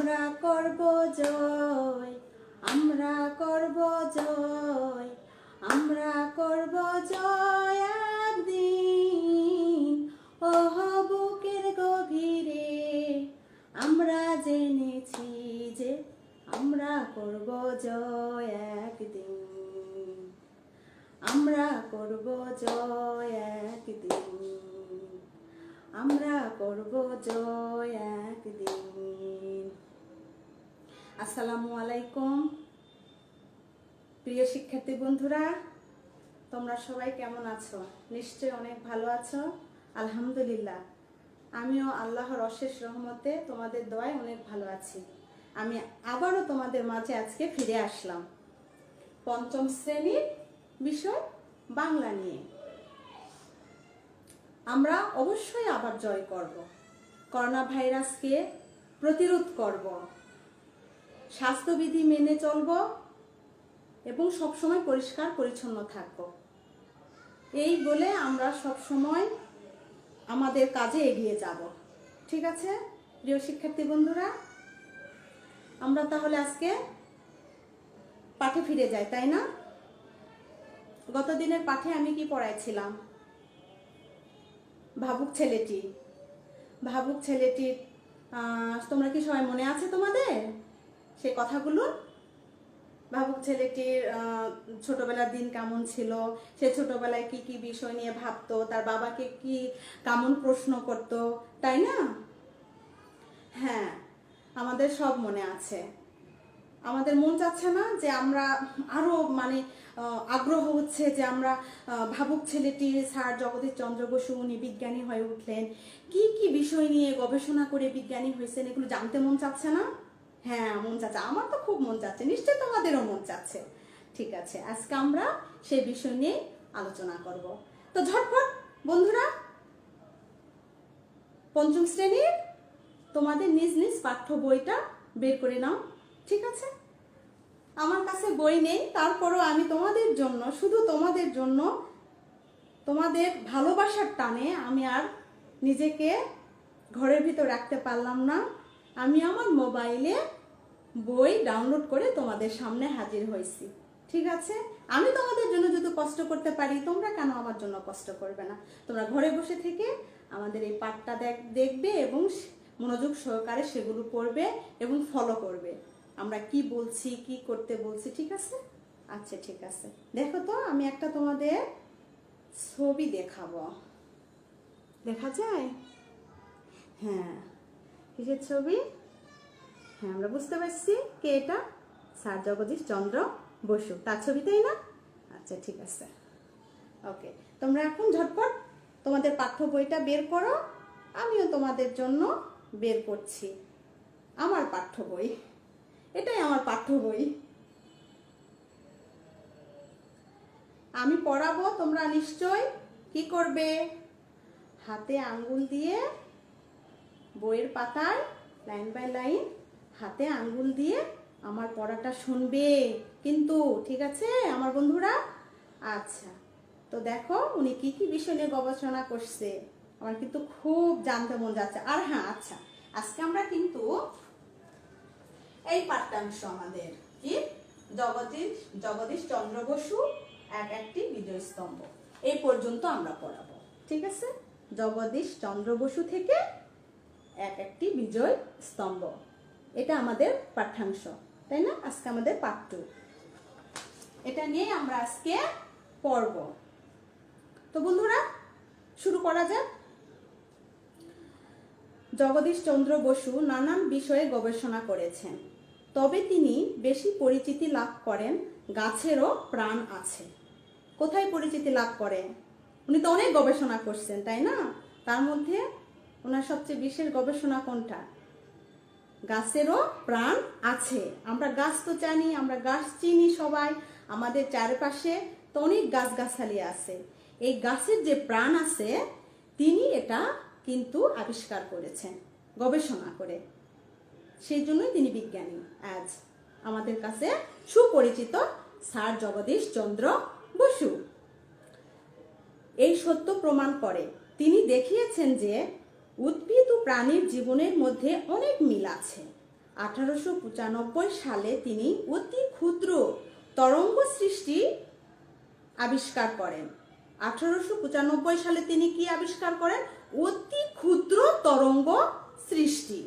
আমরা করব জয়, আমরা করব জয়, আমরা করব জয় একদিন। ওহ বুকের গভীরে আমরা জেনেছি যে আমরা করব জয় একদিন, আমরা করব জয় একদিন, আমরা করব জয় একদিন। আসসালামু আলাইকুম প্রিয় শিক্ষার্থী বন্ধুরা, তোমরা সবাই কেমন আছো? নিশ্চয়ই অনেক ভালো আছো। আলহামদুলিল্লাহ, আমিও আল্লাহর অশেষ রহমতে তোমাদের দোয়ায় অনেক ভালো আছি। আমি আবারও তোমাদের মাঝে আজকে ফিরে আসলাম পঞ্চম শ্রেণীর বিষয় বাংলা নিয়ে। আমরা অবশ্যই আবার জয় করব, করোনা ভাইরাসকে প্রতিরোধ করব, স্বাস্থ্যবিধি মেনে চলব এবং সবসময় পরিষ্কার পরিচ্ছন্ন থাকব। এই বলে আমরা সবসময় আমাদের কাজে এগিয়ে যাব। ঠিক আছে প্রিয় শিক্ষার্থী বন্ধুরা, আমরা তাহলে আজকে পাঠে ফিরে যাই, তাই না? গত দিনের পাঠে আমি কি পড়াইছিলাম? ভাবুক ছেলেটি। ভাবুক ছেলেটির তোমরা কি সবাই মনে আছে তোমাদের সেই কথাগুলো? ভাবুক ছেলেটির ছোটবেলার দিন কেমন ছিল, সে ছোটবেলায় কি কি বিষয় নিয়ে ভাবতো, তার বাবাকে কি কেমন প্রশ্ন করতো, তাই না? হ্যাঁ, আমাদের সব মনে আছে। আমাদের মন চাচ্ছে না যে আমরা আরো আগ্রহ হচ্ছে যে আমরা ভাবুক ছেলেটি স্যার জগদীশ চন্দ্র বসু উনি বিজ্ঞানী হয়ে উঠলেন, কি কি বিষয় নিয়ে গবেষণা করে বিজ্ঞানী হয়েছেন, এগুলো জানতে মন চাচ্ছে না? হ্যাঁ মন চাচ্ছে, আমার তো খুব মন চাচ্ছে, নিশ্চয়ই তোমাদেরও মন চাচ্ছে। ঠিক আছে, আজকে আমরা সেই বিষয় নিয়ে আলোচনা করব। তো ঝটপট বন্ধুরা, পঞ্চম শ্রেণীর তোমাদের নিজ নিজ পাঠ্য বইটা বের করে নাও। ঠিক আছে, আমার কাছে বই নেই, তারপরও আমি তোমাদের জন্য, শুধু তোমাদের জন্য, তোমাদের ভালোবাসার টানে আমি আর নিজেকে ঘরের ভিতর রাখতে পারলাম না। আমি আমার মোবাইলে বই ডাউনলোড করে তোমাদের সামনে হাজির হয়েছি। ঠিক আছে, আমি তোমাদের জন্য যদি কষ্ট করতে পারি, তোমরা কেন আমার জন্য কষ্ট করবে না? তোমরা ঘরে বসে থেকে আমাদের এই পাঠটা দেখবে এবং মনোযোগ সহকারে সেগুলো পড়বে এবং ফলো করবে আমরা কি বলছি, কি করতে বলছি। ঠিক আছে? আচ্ছা ঠিক আছে, দেখো তো আমি একটা তোমাদের ছবি দেখাবো, দেখা যায়? হ্যাঁ, কিসের ছবি? হ্যাঁ, আমরা বুঝতে পারছি কে এটা, স্যার জগদীশ চন্দ্র বসু, তার ছবি, তাই না? আচ্ছা ঠিক আছে, ওকে। তোমরা এখন ঝটপট তোমাদের পাঠ্য বইটা বের করো, আমিও তোমাদের জন্য বের করছি আমার পাঠ্য বই। এটাই আমার পাঠ্য বই, আমি পড়াবো, তোমরা নিশ্চয় কি করবে? হাতে আঙ্গুল দিয়ে বইয়ের পাতায় লাইন বাই লাইন হাতে আঙ্গুল দিয়ে আমার পড়াটা শুনবে কিন্তু। ঠিক আছে আমার বন্ধুরা? আচ্ছা, তো দেখো উনি কি কি বিষয় নিয়ে গবেষণা করছে, আমার কিন্তু খুব জানতে মন যাচ্ছে। আর হ্যাঁ, আচ্ছা, আজকে আমরা কিন্তু এই পাঠ্যাংশ আমাদের কি, জগদীশ চন্দ্র বসু এক একটি বিজয় স্তম্ভ, এই পর্যন্ত আমরা পড়াবো। ঠিক আছে, জগদীশ চন্দ্র বসু থেকে এক একটি বিজয় স্তম্ভ, এটা আমাদের পাঠ্যাংশ, তাই না? আজকে আমাদের পাঠ 2, এটা নিয়ে আমরা আজকে পড়ব। তো বন্ধুরা শুরু করা যাক। জগদীশ চন্দ্র বসু নানান বিষয়ে গবেষণা করেছেন, তবে তিনি বেশি পরিচিতি লাভ করেন গাছেরও প্রাণ আছে। কোথায় পরিচিতি লাভ করেন? উনি তো অনেক গবেষণা করছেন, তাই না? তার মধ্যে ওনার সবচেয়ে বিশেষ গবেষণা কোনটা? গাছেরও প্রাণ আছে। আমরা গাছ তো জানি, আমরা গাছ চিনি সবাই, আমাদের চারপাশে তো অনেক গাছগাছালি আছে। এই গাছের যে প্রাণ আছে, তিনি এটা কিন্তু আবিষ্কার করেছেন গবেষণা করে, সেই জন্যই তিনি বিজ্ঞানী। আজ আমাদের কাছে সুপরিচিত স্যার জগদীশ চন্দ্র বসু এই সত্য প্রমাণ করে তিনি দেখিয়েছেন যে উদ্ভিদ ও প্রাণীর জীবনের মধ্যে অনেক মিল আছে, 1895 সালে তিনি অতি ক্ষুদ্র তরঙ্গ সৃষ্টি আবিষ্কার করেন। 1895 সালে তিনি কি আবিষ্কার করেন? অতি ক্ষুদ্র তরঙ্গ সৃষ্টি।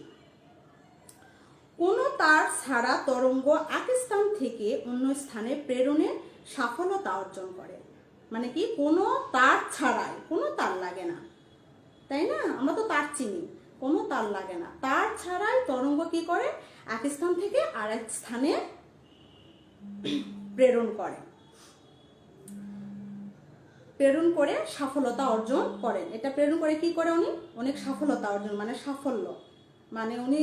কোনো তার ছাড়া তরঙ্গ এক স্থান থেকে অন্য স্থানে প্রেরণে সফলতা অর্জন করে। মানে কি, কোনো তার ছাড়াই, কোনো তার লাগে না, তাই না? আমরা তো তার চিনি, কোনো তার লাগে না, তার ছাড়াই তরঙ্গ কি করে, এক স্থান থেকে আরেক স্থানে প্রেরণ করে সফলতা অর্জন করেন। এটা প্রেরণ করে কি করে উনি? অনেক সফলতা অর্জন, মানে সাফল্য, মানে উনি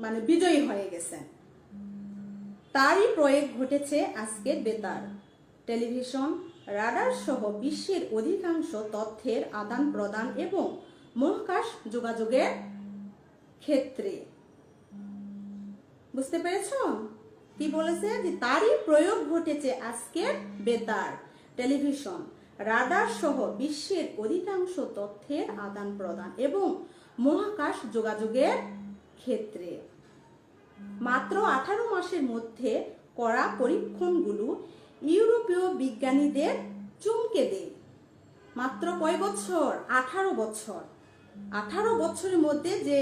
মানে বিজয়ী হয়ে গেছেন। তারই প্রয়োগ ঘটেছে আজকের বেতার, টেলিভিশন, রাডার সহ বিশ্বের অধিকাংশ তথ্যের আদান প্রদান এবং মহাকাশ যোগাযোগের ক্ষেত্রে। বুঝতে পেরেছ কি বলেছে? যে তারই প্রয়োগ ঘটেছে আজকের বেতার, টেলিভিশন, রাডার সহ বিশ্বের অধিকাংশ তথ্যের আদান প্রদান এবং মহাকাশ যোগাযোগের ক্ষেত্রে। মাত্র 18 মাসের মধ্যে করা পরীক্ষণগুলো ইউরোপীয় বিজ্ঞানীদের চমকে দেয়। মাত্র কয় বছর? 18 বছর। 18 বছরের মধ্যে যে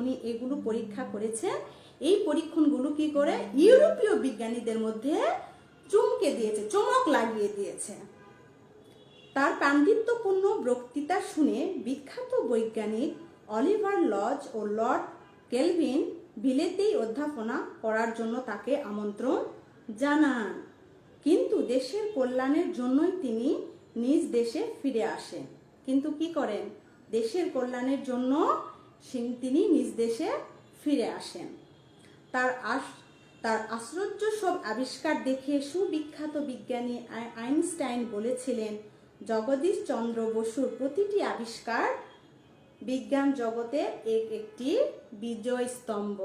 উনি এগুলো পরীক্ষা করেছেন, এই পরীক্ষণগুলো কি করে ইউরোপীয় বিজ্ঞানীদের মধ্যে চমকে দিয়েছে, চমক লাগিয়ে দিয়েছে। তার পাণ্ডিত্যপূর্ণ বক্তৃতা শুনে বিখ্যাত বৈজ্ঞানিক অলিভার লজ ও লর্ড কেলভিন বিলেতেই অধ্যাপনা করার জন্য তাকে আমন্ত্রণ জানান। কিন্তু দেশের কল্যাণের জন্যই তিনি নিজ দেশে ফিরে আসেন। কিন্তু কি করেন? দেশের কল্যাণের জন্য তিনি নিজ দেশে ফিরে আসেন। তার আশ্চর্য সব আবিষ্কার দেখে সুবিখ্যাত বিজ্ঞানী আইনস্টাইন বলেছিলেন, জগদীশ চন্দ্র বসুর প্রতিটি আবিষ্কার বিজ্ঞান জগতে একটি বিজয় স্তম্ভ।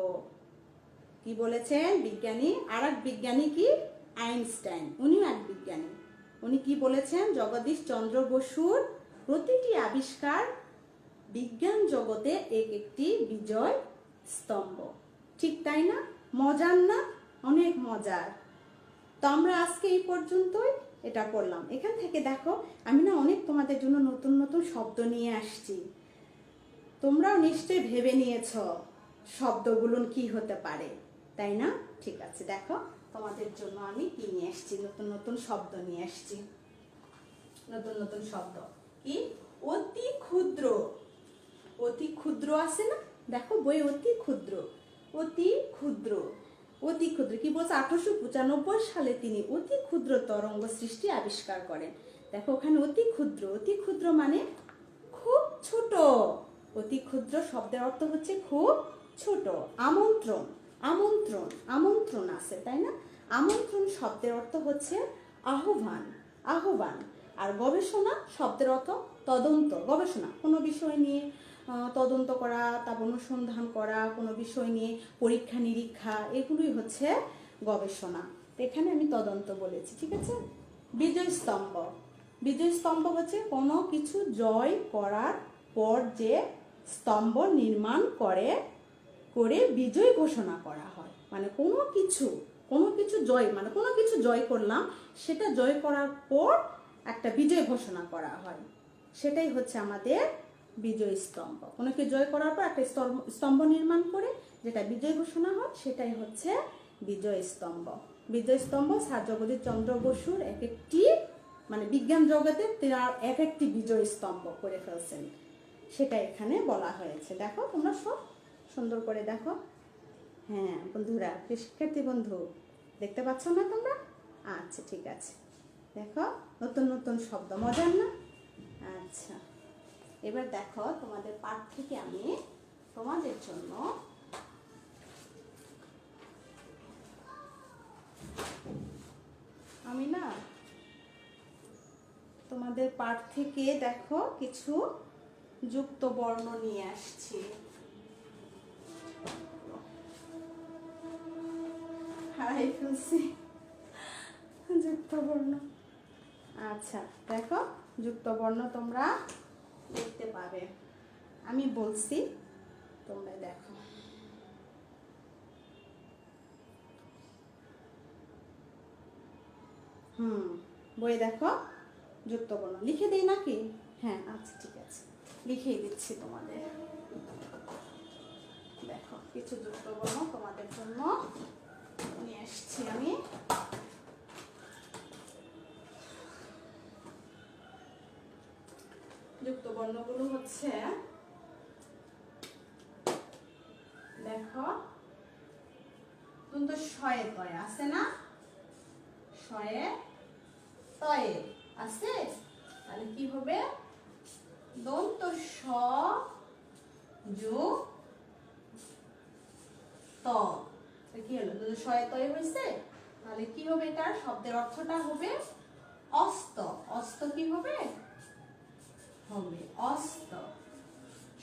কি বলেছেন বিজ্ঞানী? আর এক বিজ্ঞানী কি? আইনস্টাইন, উনিও এক বিজ্ঞানী। উনি কি বলেছেন? জগদীশ চন্দ্র বসুর প্রতিটি আবিষ্কার বিজ্ঞান জগতে একটি বিজয় স্তম্ভ। ঠিক তাই না? মজার না? অনেক মজার। তো আমরা আজকে এই পর্যন্তই এটা করলাম। এখান থেকে দেখো আমি না অনেক তোমাদের জন্য নতুন নতুন শব্দ নিয়ে আসছি। তোমরাও নিশ্চয়ই ভেবে নিয়েছ শব্দগুলো কি হতে পারে, তাই না? ঠিক আছে, দেখো তোমাদের জন্য আমি কি নিয়ে আসছি, নতুন নতুন শব্দ নিয়ে আসছি। নতুন নতুন শব্দ কি? অতি ক্ষুদ্র। অতি ক্ষুদ্র আছে না? দেখো বই, অতি ক্ষুদ্র, অতি ক্ষুদ্র, অতি ক্ষুদ্র। কি বলছে? 1895 সালে তিনি অতি ক্ষুদ্র তরঙ্গ সৃষ্টি আবিষ্কার করেন। দেখো ওখানে অতি ক্ষুদ্র, অতি ক্ষুদ্র মানে খুব ছোট। অতি ক্ষুদ্র শব্দের অর্থ হচ্ছে খুব ছোট। আমন্ত্রণ, আমন্ত্রণ, আমন্ত্রণ আছে, তাই না? আমন্ত্রণ শব্দের অর্থ হচ্ছে আহ্বান, আহ্বান। আর গবেষণা শব্দের অর্থ তদন্ত, গবেষণা, কোনো বিষয় নিয়ে তদন্ত করা, তারপর অনুসন্ধান করা, কোনো বিষয় নিয়ে পরীক্ষা নিরীক্ষা, এগুলোই হচ্ছে গবেষণা। এখানে আমি তদন্ত বলেছি, ঠিক আছে? বিজয় স্তম্ভ, বিজয় স্তম্ভ হচ্ছে কোনো কিছু জয় করার পর যে স্তম্ভ নির্মাণ করে বিজয় ঘোষণা করা হয়। মানে কোনো কিছু জয়, মানে কোনো কিছু জয় করলাম, সেটা জয় করার পর একটা বিজয় ঘোষণা করা হয়, সেটাই হচ্ছে আমাদের বিজয় স্তম্ভ। কোনো কিছু জয় করার পর একটা স্তম্ভ নির্মাণ করে যেটা বিজয় ঘোষণা হয়, সেটাই হচ্ছে বিজয় স্তম্ভ। বিজয় স্তম্ভ স্যার জগদীশ চন্দ্র বসুর এক একটি, মানে বিজ্ঞান জগতে তার এক একটি বিজয় স্তম্ভ করে ফেলছেন, সেটা এখানে বলা হয়েছে। দেখো তোমরা সব সুন্দর করে দেখো। হ্যাঁ বন্ধুরা, শিক্ষার্থী বন্ধু, দেখতে পাচ্ছ না তোমরা? আচ্ছা ঠিক আছে, দেখো নতুন নতুন শব্দ, মজার না? আচ্ছা, এবার দেখো তোমাদের পাঠ থেকে আমি তোমাদের জন্য তোমাদের পাঠ থেকে দেখো কিছু যুক্ত বর্ণ নিয়ে আসছি। হারাই ফেলছি যুক্ত বর্ণ। আচ্ছা দেখো, যুক্ত বর্ণ তোমরা দেখতে পাবে, আমি বলছি তোমরা দেখো। হুম, বই দেখো যুক্ত বর্ণ লিখে দিই নাকি? হ্যাঁ আচ্ছা ঠিক আছে, লিখেই দিচ্ছি তোমাদের। দেখো কিছু যুক্ত বর্ণ তোমাদের জন্য নিয়ে এসছি আমি। যুক্ত বর্ণগুলো হচ্ছে, দেখো দন্ত শয়ে তয়ে আছে না, শয়ে তয়ে আছে, তাহলে কি হবে? দন্ত স যোগ ত, কি হলো? দন্ত শয়ে তয়ে হয়েছে, তাহলে কি হবে? এটার শব্দের অর্থটা হবে অস্ত। অস্ত কি হবে? হবে অস্ত।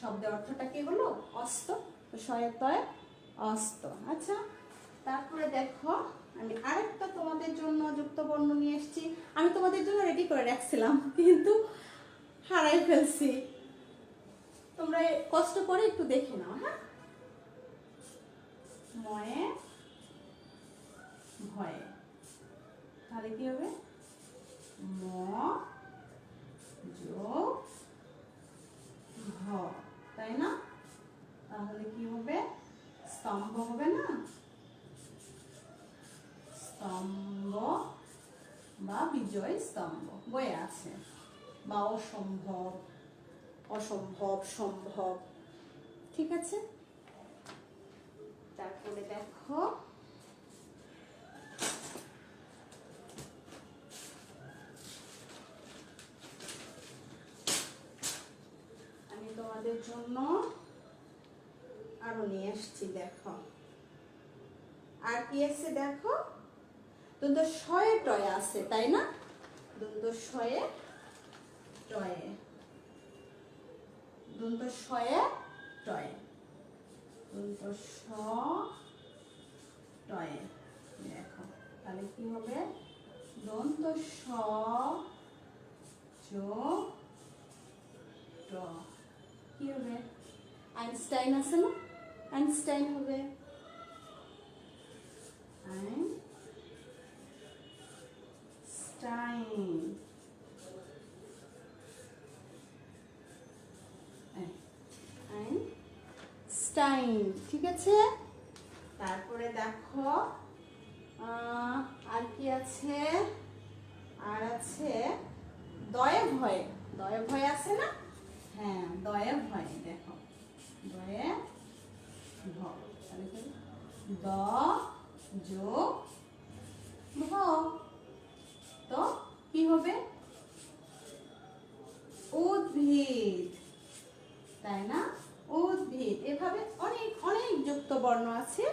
শব্দের অর্থটা কি হলো? অস্ত। তো শয়ে তয়ে অস্ত। আচ্ছা, তারপরে দেখো আমি আরেকটা তোমাদের জন্য যুক্ত বর্ণ নিয়ে এসেছি। আমি তোমাদের জন্য রেডি করে রাখছিলাম কিন্তু হারাই ফেলছি, তোমরা কষ্ট করে একটু দেখে নাও। হ্যাঁ, ময়ে ভয়ে, তাহলে কি হবে? ম যোগ ভ, তাই না? তাহলে কি হবে? স্তম্ভ হবে না? স্তম্ভ বা বিজয় স্তম্ভ বইয়ে আছে, বা অসম্ভব, অসম্ভব সম্ভব, ঠিক আছে। তারপরে দেখো আমি তোমাদের জন্য আরো নিয়ে আসছি। দেখো আর কি আছে? দেখো দন্ত শয়ে টয়ে আছে, তাই না? দন্ত শয়ে টয়ে, দন্ত শয়ে টয়ে, দন্ত স টয়ে। দেখো তাহলে কি হবে? দন্ত স যোগ ট, কি হবে? আইনস্টাইন আছে না? আইনস্টাইন হবে। আইনস্টাইন, আইনস্টাইন, ঠিক আছে। তারপরে দেখো আর কি আছে? আর আছে দয়ে ভয়ে। দয়ে ভয়ে আছে না? হ্যাঁ, দয়ে ভয়ে। দেখো দয়ে ভ, তাহলে কি? দ যোগ ভ, তো কি হবে? উদ্ভিদ, তাই না? উদ্ভিদ। এভাবে অনেক অনেক যুক্ত বর্ণ আছে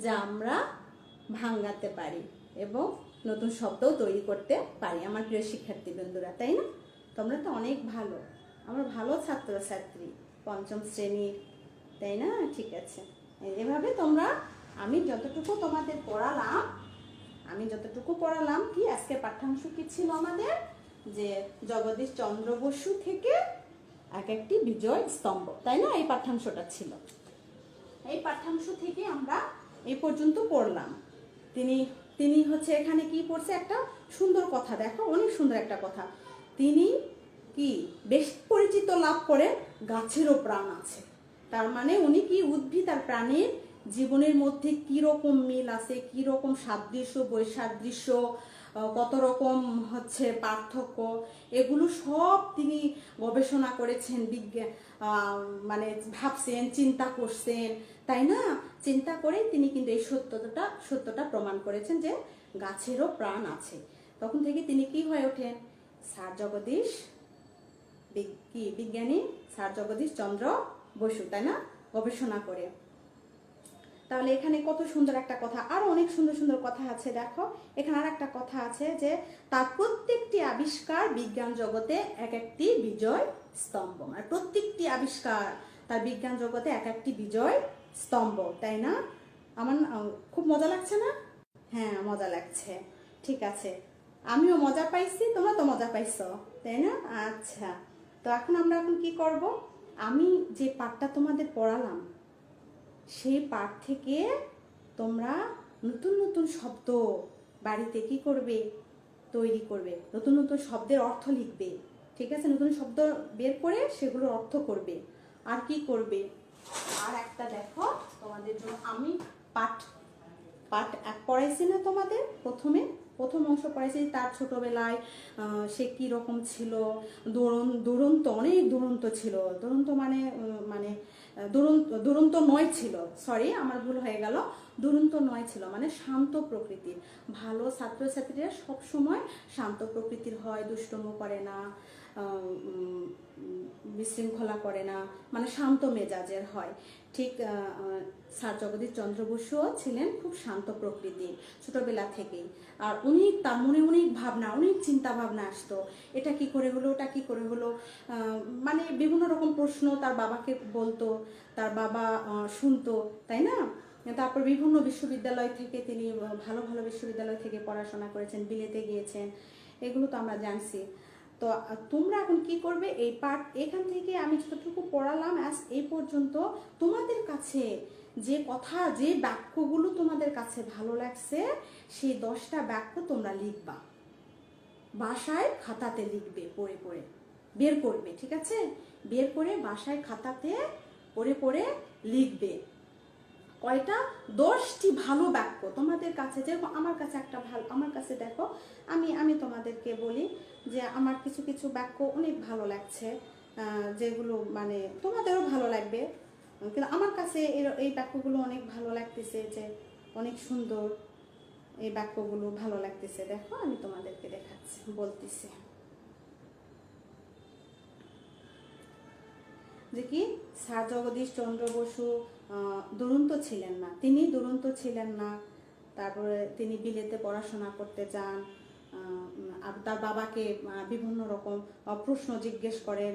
যা আমরা ভাঙাতে পারি এবং নতুন শব্দও তৈরি করতে পারি। আমার প্রিয় শিক্ষার্থী বন্ধুরা, তাই না? তোমরা তো অনেক ভালো, আমার ভালো ছাত্রছাত্রী, পঞ্চম শ্রেণীর, তাই না? ঠিক আছে, এভাবে তোমরা, আমি যতটুকু তোমাদের পড়ালাম, কি আজকে পাঠ্যাংশ কি ছিল আমাদের? যে জগদীশ চন্দ্র বসু থেকে এক একটি বিজয় স্তম্ভ, তাই না? এই পাঠ্যাংশটা ছিল। এই পাঠ্যাংশ থেকে আমরা এই পর্যন্ত পড়লাম। তিনি হচ্ছে এখানে কি পড়ছে? একটা সুন্দর কথা, দেখো অনেক সুন্দর একটা কথা। তিনি কি বেশ পরিচিত লাভ করে গাছেরও প্রাণ আছে। তার মানে উনি কি উদ্ভিদ আর প্রাণীর জীবনের মধ্যে কি রকম মিল আছে, কি রকম সাদৃশ্য বৈসাদৃশ্য, কত রকম হচ্ছে পার্থক্য, এগুলো সব তিনি গবেষণা করেছেন, বিজ্ঞান মানে ভাবছেন, চিন্তা করছেন, তাই না? চিন্তা করে তিনি কিন্তু এই সত্যটা প্রমাণ করেছেন যে গাছেরও প্রাণ আছে। তখন থেকে তিনি কি হয়ে ওঠেন? স্যার জগদীশ, কি বিজ্ঞানী স্যার জগদীশ চন্দ্র বসু, তাই না? গবেষণা করে। তাহলে এখানে কত সুন্দর একটা কথা, আরো অনেক সুন্দর সুন্দর কথা আছে। দেখো এখানে আর একটা কথা আছে যে তার প্রত্যেকটি আবিষ্কার বিজ্ঞান জগতে এক একটি বিজয় স্তম্ভ। আর প্রত্যেকটি আবিষ্কার তার বিজ্ঞান জগতে এক একটি বিজয় স্তম্ভ, তাই না? আমার খুব মজা লাগছে না? হ্যাঁ, মজা লাগছে, ঠিক আছে। আমিও মজা পাইছি, তোমরা তো মজা পাইছো, তাই না? আচ্ছা, তো আমরা কি করব? আমি যে পাঠটা তোমাদের পড়ালাম সেই পাঠ থেকে তোমরা নতুন নতুন শব্দ বাড়িতে কি করবে? তৈরি করবে, নতুন নতুন শব্দের অর্থ লিখবে, ঠিক আছে, নতুন শব্দ বের করে সেগুলোর অর্থ করবে। আর কি করবে, আর একটা দেখো তোমাদের জন্য আমি পাঠ পাঠ এক পড়াইছি না তোমাদের, প্রথম অংশ পড়াইছি, তার ছোটবেলায় সে কি রকম ছিল, দুরন্ত, অনেক দুরন্ত ছিল, দুরন্ত মানে মানে দুরন্ত নয় ছিল, সরি আমার ভুল হয়ে গেল, দুরন্ত নয় ছিল মানে শান্ত প্রকৃতির। ভালো ছাত্রছাত্রীরা সবসময় শান্ত প্রকৃতির হয়, দুষ্টুমো করে না, বিশৃঙ্খলা করে না, মানে শান্ত মেজাজের হয়। ঠিক স্যার জগদীশ চন্দ্র বসুও ছিলেন খুব শান্ত প্রকৃতির ছোটবেলা থেকেই। আর উনি তার মনে অনেক ভাবনা, অনেক চিন্তা ভাবনা আসতো, এটা কি করে হলো, ওটা কি করে হলো, মানে বিভিন্ন রকম প্রশ্ন তার বাবাকে বলতো, তার বাবা শুনতো, তাই না। তারপর বিভিন্ন বিশ্ববিদ্যালয় থেকে তিনি ভালো ভালো বিশ্ববিদ্যালয় থেকে পড়াশোনা করেছেন, বিলেতে গিয়েছেন, এগুলো তো আমরা জানছি। তো তোমরা এখন কি করবে, এই পাঠ এখান থেকে আমি যতটুকু পড়ালাম আজ এই পর্যন্ত, তোমাদের কাছে যে কথা, যে বাক্যগুলো তোমাদের কাছে ভালো লাগছে সেই 10টা বাক্য তোমরা লিখবা, বাসায় খাতাতে লিখবে, পড়ে পড়ে বের করবে, ঠিক আছে, বের করে বাসায় খাতাতে পড়ে পড়ে লিখবে। কয়টা, 10টি ভালো বাক্য তোমাদের কাছে, যেরকম আমার কাছে একটা ভালো, আমার কাছে দেখো আমি তোমাদেরকে বলি যে আমার কিছু কিছু বাক্য অনেক ভালো লাগছে, যেগুলো মানে তোমাদেরও ভালো লাগবে, কিন্তু আমার কাছে এই বাক্যগুলো অনেক ভালো লাগতেছে, যে অনেক সুন্দর এই বাক্যগুলো ভালো লাগতেছে। দেখো আমি তোমাদেরকে দেখাচ্ছি, বলতেছি যে কি, স্যার জগদীশ চন্দ্র বসু দুরন্ত ছিলেন না, তিনি দুরন্ত ছিলেন না। তারপরে তিনি বিলেতে পড়াশোনা করতে যান, তার বাবাকে বিভিন্ন রকম প্রশ্ন জিজ্ঞেস করেন,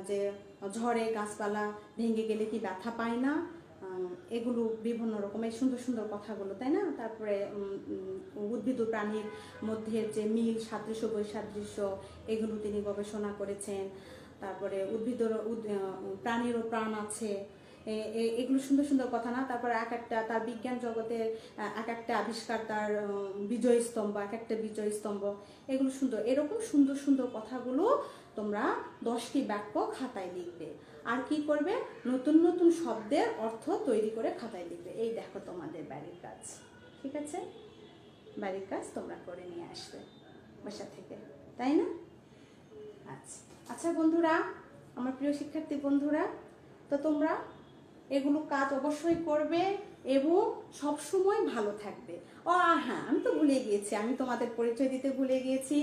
যে ঝড়ে গাছপালা ভেঙে গেলে কি ব্যথা পায় না, এগুলো বিভিন্ন রকমের সুন্দর সুন্দর কথাগুলো, তাই না। তারপরে উদ্ভিদ ও প্রাণীর মধ্যে যে মিল, সাদৃশ্য বৈসাদৃশ্য, এগুলো তিনি গবেষণা করেছেন। তারপরে প্রাণীরও প্রাণ আছে, এগুলো সুন্দর সুন্দর কথা না। তারপর এক একটা তার বিজ্ঞান জগতের এক একটা আবিষ্কার, তার বিজয় স্তম্ভ, এক একটা বিজয় স্তম্ভ, এগুলো সুন্দর, এরকম সুন্দর সুন্দর কথাগুলো তোমরা 10টি বাক্য খাতায় লিখবে। আর কি করবে, নতুন নতুন শব্দের অর্থ তৈরি করে খাতায় লিখবে। এই দেখো তোমাদের বাড়ির কাজ, ঠিক আছে, বাড়ির কাজ তোমরা করে নিয়ে আসবে বাসা থেকে, তাই না। আচ্ছা আচ্ছা বন্ধুরা, আমার প্রিয় শিক্ষার্থী বন্ধুরা, তো তোমরা এগুলো কাজ অবশ্যই করবে এবং সব সময় ভালো থাকবে। ও হ্যাঁ, আমি তো ভুলে গিয়েছি, আমি তোমাদের পরিচয় দিতে ভুলে গিয়েছি।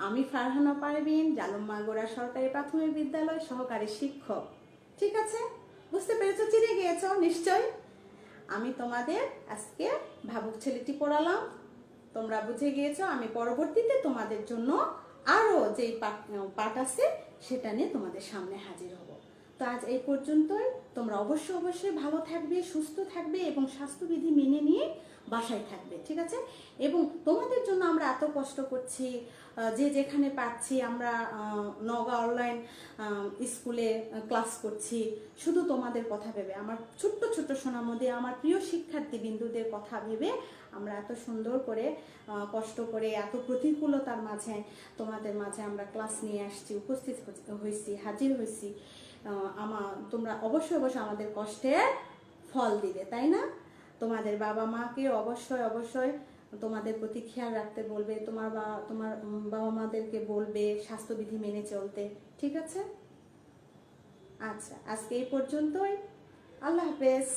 আমি ফারহানা পারভিন, জালম মাগুরা সরকারি প্রাথমিক বিদ্যালয় সহকারী শিক্ষক, ঠিক আছে, বুঝতে পেরেছো, চিনে গিয়েছো নিশ্চয়। আমি তোমাদের আজকে ভাবুক ছেলেটি পড়ালাম, তোমরা বুঝে গিয়েছো। আমি পরবর্তীতে তোমাদের জন্য আরো যেই পাঠ আছে সেটা নিয়ে তোমাদের সামনে হাজির হব। তো আজ এই পর্যন্তই। তোমরা অবশ্যই ভালো থাকবে, সুস্থ থাকবে এবং স্বাস্থ্যবিধি মেনে নিয়ে বাসায় থাকবে, ঠিক আছে। এবং তোমাদের জন্য আমরা এত কষ্ট করছি, যে যেখানে পাচ্ছি আমরা নওগাঁ অনলাইন স্কুলে ক্লাস করছি, শুধু তোমাদের কথা ভেবে, আমার ছোট্ট ছোট্ট সোনামণি, আমার প্রিয় শিক্ষার্থী বিন্দুদের কথা ভেবে আমরা এত সুন্দর করে কষ্ট করে, এত প্রতিকূলতার মাঝে তোমাদের মাঝে আমরা ক্লাস নিয়ে আসছি, উপস্থিত হয়েছি, হাজির হয়েছি। তোমরা অবশ্যই আমাদের কষ্টের ফল দিবে, তাই না। তোমাদের বাবা মাকে অবশ্যই তোমাদের প্রতি খেয়াল রাখতে বলবে, তোমার বাবা মাদেরকে বলবে স্বাস্থ্যবিধি মেনে চলতে, ঠিক আছে। আচ্ছা, আজকে এই পর্যন্তই। আল্লাহ হাফেজ।